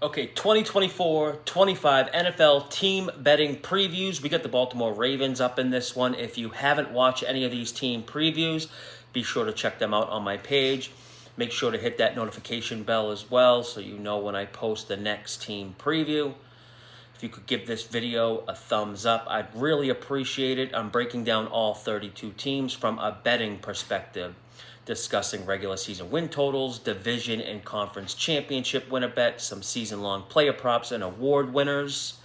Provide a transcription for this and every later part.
Okay, 2024-25 NFL team betting previews. We got the Baltimore Ravens up in this one. If you haven't watched any of these team previews, be sure to check them out on my page. Make sure to hit that notification bell as well so you know when I post the next team preview. If you could give this video a thumbs up, I'd really appreciate it. I'm breaking down all 32 teams from a betting perspective, discussing regular season win totals, division and conference championship winner bets, some season-long player props, and award winners.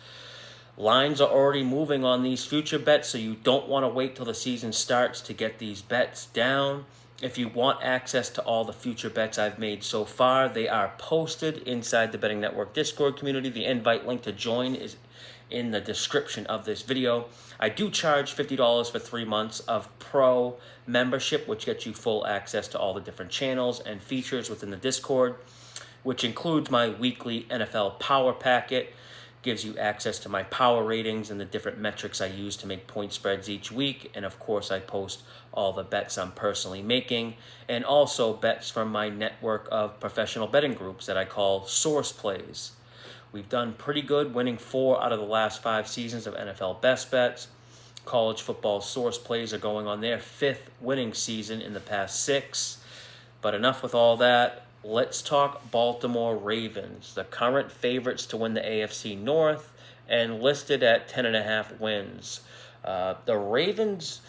Lines are already moving on these future bets, so you don't want to wait till the season starts to get these bets down. If you want access to all the future bets I've made so far, they are posted inside the Betting Network Discord community. The invite link to join is in the description of this video. I do charge $50 for 3 months of pro membership, which gets you full access to all the different channels and features within the Discord, which includes my weekly NFL Power Packet. Gives you access to my power ratings and the different metrics I use to make point spreads each week. And of course, I post all the bets I'm personally making and also bets from my network of professional betting groups that I call Source Plays. We've done pretty good, winning 4 out of the last 5 seasons of NFL Best Bets. College football Source Plays are going on their 5th winning season in the past 6. But enough with all that. Let's talk Baltimore Ravens, the current favorites to win the AFC North and listed at 10.5 wins. The Ravens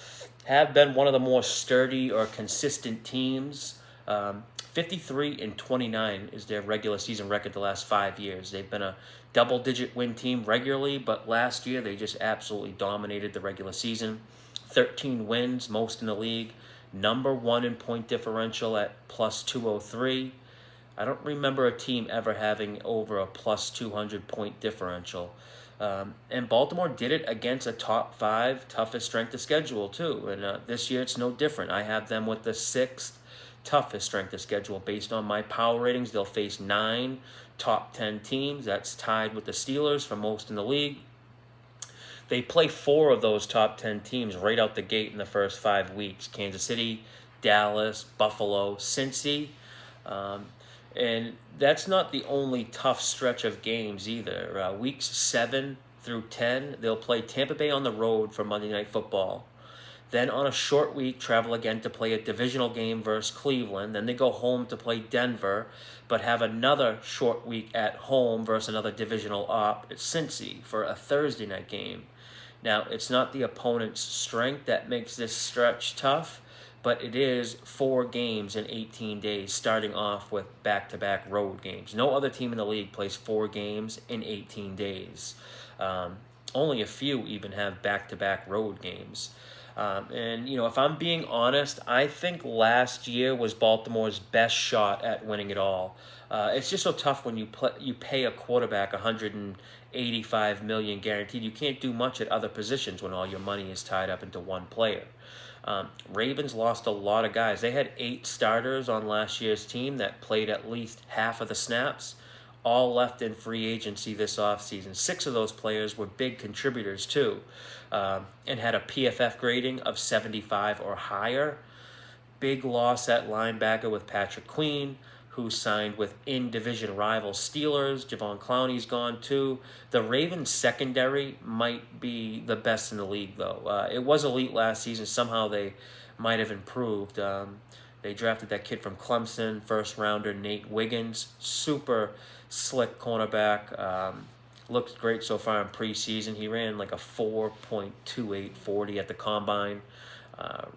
have been one of the more sturdy or consistent teams. 53-29 is their regular season record the last 5 years. They've been a double-digit win team regularly, but last year they just absolutely dominated the regular season. 13 wins, most in the league. Number 1 in point differential at plus 203. I don't remember a team ever having over a plus 200 point differential. And Baltimore did it against a top 5 toughest strength of schedule too. And this year it's no different. I have them with the 6th toughest strength of schedule based on my power ratings. They'll face 9 top 10 teams. That's tied with the Steelers for most in the league. They play 4 of those top 10 teams right out the gate in the first 5 weeks. Kansas City, Dallas, Buffalo, Cincy. And that's not the only tough stretch of games either. Weeks 7 through 10, they'll play Tampa Bay on the road for Monday Night Football. Then on a short week, travel again to play a divisional game versus Cleveland. Then they go home to play Denver, but have another short week at home versus another divisional op at Cincy for a Thursday night game. Now, it's not the opponent's strength that makes this stretch tough, but it is 4 games in 18 days, starting off with back-to-back road games. No other team in the league plays 4 games in 18 days. Only a few even have back-to-back road games. And, if I'm being honest, I think last year was Baltimore's best shot at winning it all. It's just so tough when you pay a quarterback $185 million guaranteed. You can't do much at other positions when all your money is tied up into one player. Ravens lost a lot of guys. They had 8 starters on last year's team that played at least half of the snaps. All left in free agency this offseason. 6 of those players were big contributors too, and had a PFF grading of 75 or higher. Big loss at linebacker with Patrick Queen, who signed with in-division rival Steelers. Javon Clowney's gone too. The Ravens secondary might be the best in the league, though. It was elite last season. Somehow they might have improved. They drafted that kid from Clemson, first-rounder Nate Wiggins. Super slick cornerback. Looked great so far in preseason. He ran like a 4.2840 at the combine.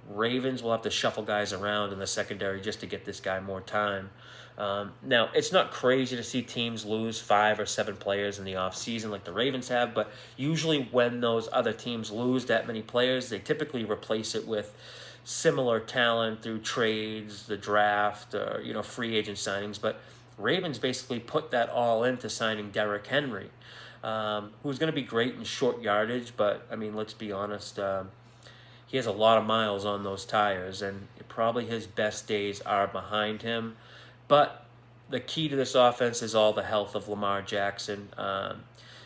Ravens will have to shuffle guys around in the secondary just to get this guy more time. Now, it's not crazy to see teams lose 5 or 7 players in the offseason like the Ravens have, but usually when those other teams lose that many players, they typically replace it with similar talent through trades, the draft, or, free agent signings. But Ravens basically put that all into signing Derrick Henry, who's going to be great in short yardage, but, let's be honest, he has a lot of miles on those tires, and probably his best days are behind him. But the key to this offense is all the health of Lamar Jackson.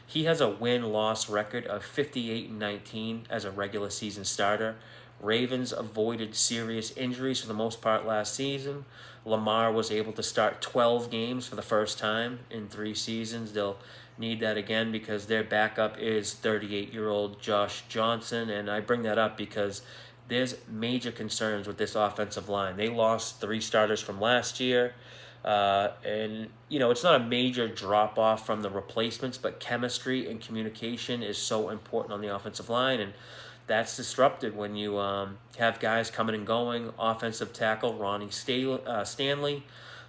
He has a win-loss record of 58-19 as a regular season starter. Ravens avoided serious injuries for the most part last season. Lamar was able to start 12 games for the first time in 3 seasons. They'll need that again because their backup is 38-year-old Josh Johnson. And I bring that up because there's major concerns with this offensive line. They lost 3 starters from last year. And, it's not a major drop-off from the replacements, but chemistry and communication is so important on the offensive line. And that's disrupted when you have guys coming and going. Offensive tackle Ronnie Stanley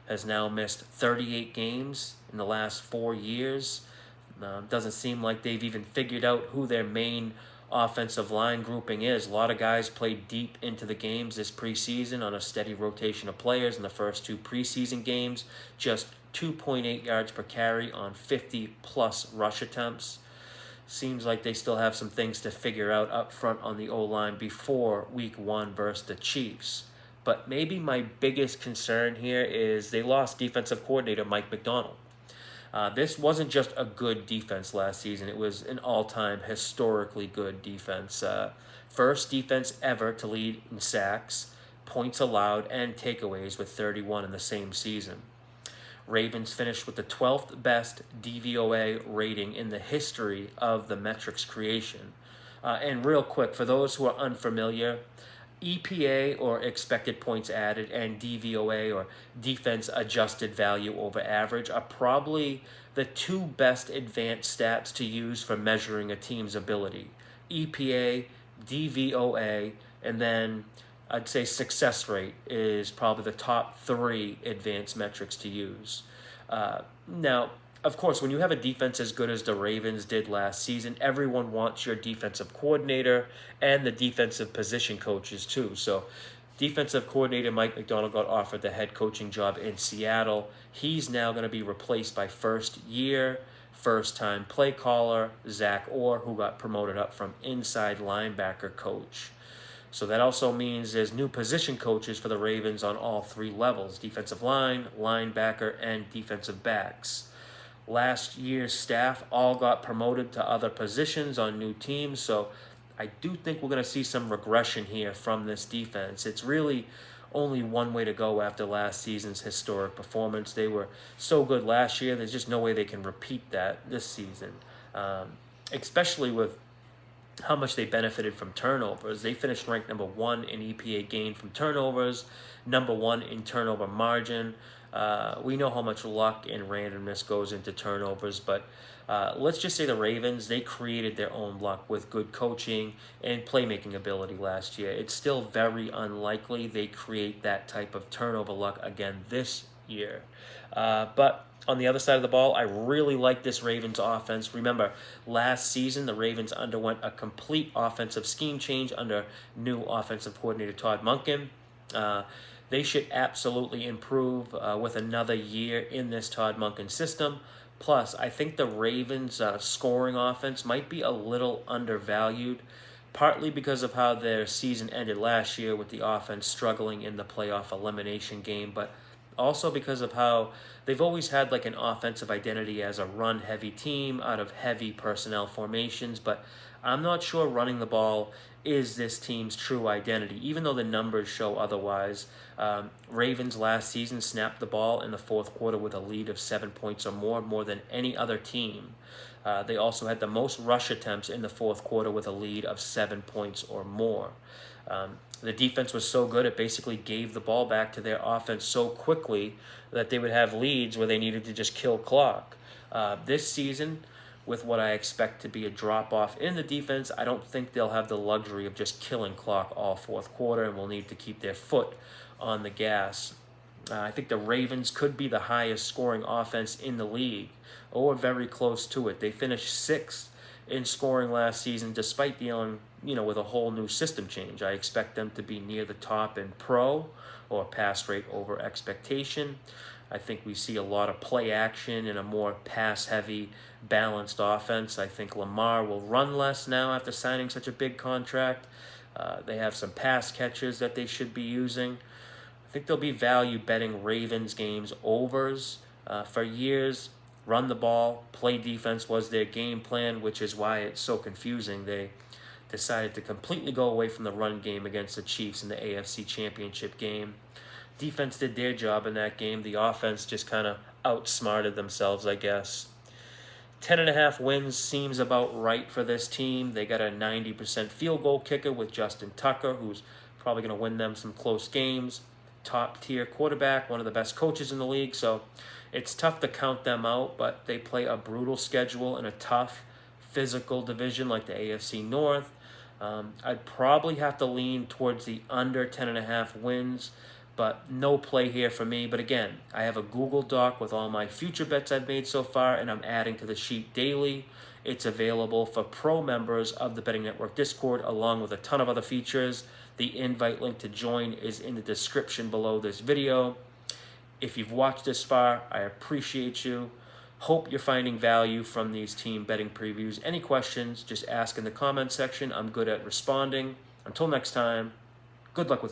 has now missed 38 games in the last 4 years. Doesn't seem like they've even figured out who their main offensive line grouping is. A lot of guys played deep into the games this preseason on a steady rotation of players in the first 2 preseason games. Just 2.8 yards per carry on 50-plus rush attempts. Seems like they still have some things to figure out up front on the O-line before Week 1 versus the Chiefs. But maybe my biggest concern here is they lost defensive coordinator Mike Macdonald. This wasn't just a good defense last season. It was an all-time historically good defense. First defense ever to lead in sacks, points allowed, and takeaways with 31 in the same season. Ravens finished with the 12th best DVOA rating in the history of the metrics creation. And real quick, for those who are unfamiliar, EPA, or expected points added, and DVOA, or defense adjusted value over average, are probably the 2 best advanced stats to use for measuring a team's ability. EPA, DVOA, and then I'd say success rate is probably the top 3 advanced metrics to use. Now, of course, when you have a defense as good as the Ravens did last season, everyone wants your defensive coordinator and the defensive position coaches too. So defensive coordinator Mike Macdonald got offered the head coaching job in Seattle. He's now going to be replaced by first-time play caller Zach Orr, who got promoted up from inside linebacker coach. So that also means there's new position coaches for the Ravens on all 3 levels: defensive line, linebacker, and defensive backs. Last year's staff all got promoted to other positions on new teams, so I do think we're going to see some regression here from this defense. It's really only one way to go after last season's historic performance. They were so good last year, there's just no way they can repeat that this season, especially with how much they benefited from turnovers. They finished ranked number 1 in EPA gain from turnovers, number 1 in turnover margin. We know how much luck and randomness goes into turnovers, but let's just say the Ravens, they created their own luck with good coaching and playmaking ability last year. It's still very unlikely they create that type of turnover luck again this year. But on the other side of the ball, I really like this Ravens offense. Remember, last season, the Ravens underwent a complete offensive scheme change under new offensive coordinator Todd Monken. They should absolutely improve with another year in this Todd Monken system. Plus, I think the Ravens' scoring offense might be a little undervalued, partly because of how their season ended last year with the offense struggling in the playoff elimination game, but also because of how they've always had like an offensive identity as a run-heavy team out of heavy personnel formations, but I'm not sure running the ball is this team's true identity, even though the numbers show otherwise. Ravens last season snapped the ball in the 4th quarter with a lead of 7 points or more than any other team. They also had the most rush attempts in the 4th quarter with a lead of 7 points or more. The defense was so good, it basically gave the ball back to their offense so quickly that they would have leads where they needed to just kill clock. This season, with what I expect to be a drop-off in the defense, I don't think they'll have the luxury of just killing clock all 4th quarter and will need to keep their foot on the gas. I think the Ravens could be the highest scoring offense in the league, or very close to it. They finished 6th in scoring last season, despite dealing, with a whole new system change. I expect them to be near the top in pro, or pass rate over expectation. I think we see a lot of play action and a more pass-heavy, balanced offense. I think Lamar will run less now after signing such a big contract. They have some pass catchers that they should be using. I think they'll be value betting Ravens games overs. For years, run the ball, play defense was their game plan, which is why it's so confusing. They decided to completely go away from the run game against the Chiefs in the AFC Championship game. Defense did their job in that game. The offense just kind of outsmarted themselves, I guess. 10.5 wins seems about right for this team. They got a 90% field goal kicker with Justin Tucker, who's probably going to win them some close games. Top tier quarterback, one of the best coaches in the league. So it's tough to count them out, but they play a brutal schedule in a tough physical division like the AFC North. I'd probably have to lean towards the under 10.5 wins, but no play here for me. But again, I have a Google Doc with all my future bets I've made so far, and I'm adding to the sheet daily. It's available for pro members of the Betting Network Discord, along with a ton of other features. The invite link to join is in the description below this video. If you've watched this far, I appreciate you. Hope you're finding value from these team betting previews. Any questions, just ask in the comment section. I'm good at responding. Until next time, good luck with